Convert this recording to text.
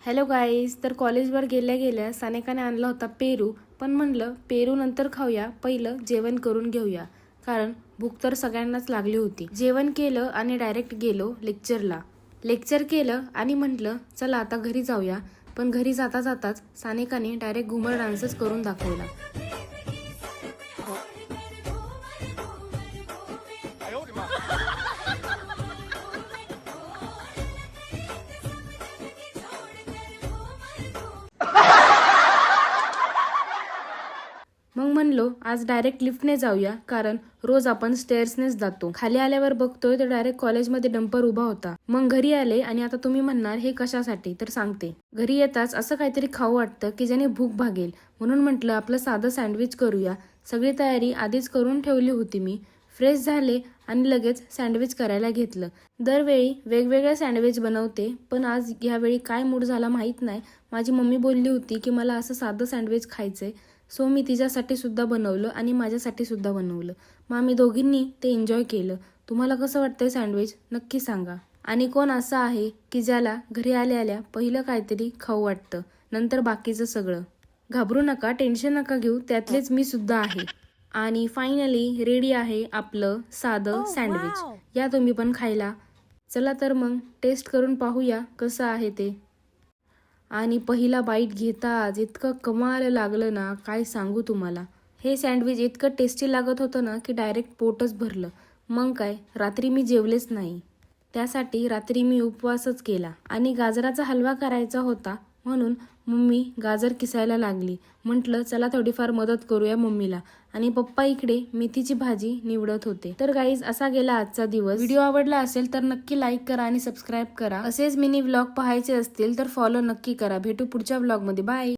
Hello guys. तर कॉलेजवर गेल्या गेल्या सानिकाने आणला होता पेरू, पण म्हणलं पेरू नंतर खाऊया, पहिलं जेवण करून घेऊया, कारण भूक तर सगळ्यांनाच लागली होती. जेवण केलं आणि डायरेक्ट गेलो लेक्चरला. लेक्चर केलं आणि म्हटलं चला आता घरी जाऊया, पण घरी जाता जाताच सानिकाने डायरेक्ट घुमर डान्सच करून दाखवला. मग म्हणलो आज डायरेक्ट लिफ्टने जाऊया, कारण रोज आपण स्टेअर्सनेच जातो. खाली आल्यावर बघतोय तर डायरेक्ट कॉलेजमध्ये डंपर उभा होता. मग घरी आले आणि आता तुम्ही म्हणणार हे कशासाठी, तर सांगते. घरी येताच असं काहीतरी खाऊ वाटतं की ज्याने भूक भागेल, म्हणून म्हटलं आपलं साधं सँडविच करूया. सगळी तयारी आधीच करून ठेवली होती मी. फ्रेश झाले आणि लगेच सँडविच करायला घेतलं. दरवेळी वेगवेगळ्या सँडविच बनवते, पण आज यावेळी काय मूड झाला माहीत नाही. माझी मम्मी बोलली होती की मला असं साधं सँडविच खायचंय, सो मी तिच्यासाठी सुद्धा बनवलं आणि माझ्यासाठी सुद्धा बनवलं. मग आम्ही दोघींनी ते एन्जॉय केलं. तुम्हाला कसं वाटतंय सँडविच नक्की सांगा. आणि कोण असं आहे की ज्याला घरी आल्या आल्या पहिलं काहीतरी खाऊ वाटतं, नंतर बाकीचं सगळं. घाबरू नका, टेन्शन नका घेऊ, त्यातलेच मी सुद्धा आहे. आणि फायनली रेडी आहे आपलं साधं सँडविच. या तुम्ही पण खायला. चला तर मग टेस्ट करून पाहूया कसं आहे ते. आणि पहिला बाईट घेताच इतकं कमाल लागलं ना, काय सांगू तुम्हाला. हे सँडविच इतकं टेस्टी लागत होतं ना की डायरेक्ट पोटच भरलं. मग काय, रात्री मी जेवलेच नाही. त्यासाठी रात्री मी उपवासच केला. आणि गाजराचा हलवा करायचा होता, म्हणून मम्मी गाजर किसायला लागली. म्हटलं चला थोडीफार मदत करूया मम्मीला. आणि पप्पा इकडे मेथीची भाजी निवडत होते. तर गाईज असा गेला आजचा दिवस. व्हिडिओ आवडला असेल तर नक्की लाईक करा आणि सबस्क्राईब करा. असेच मिनी व्लॉग पाहायचे असतील तर फॉलो नक्की करा. भेटू पुढच्या व्लॉगमध्ये. बाय.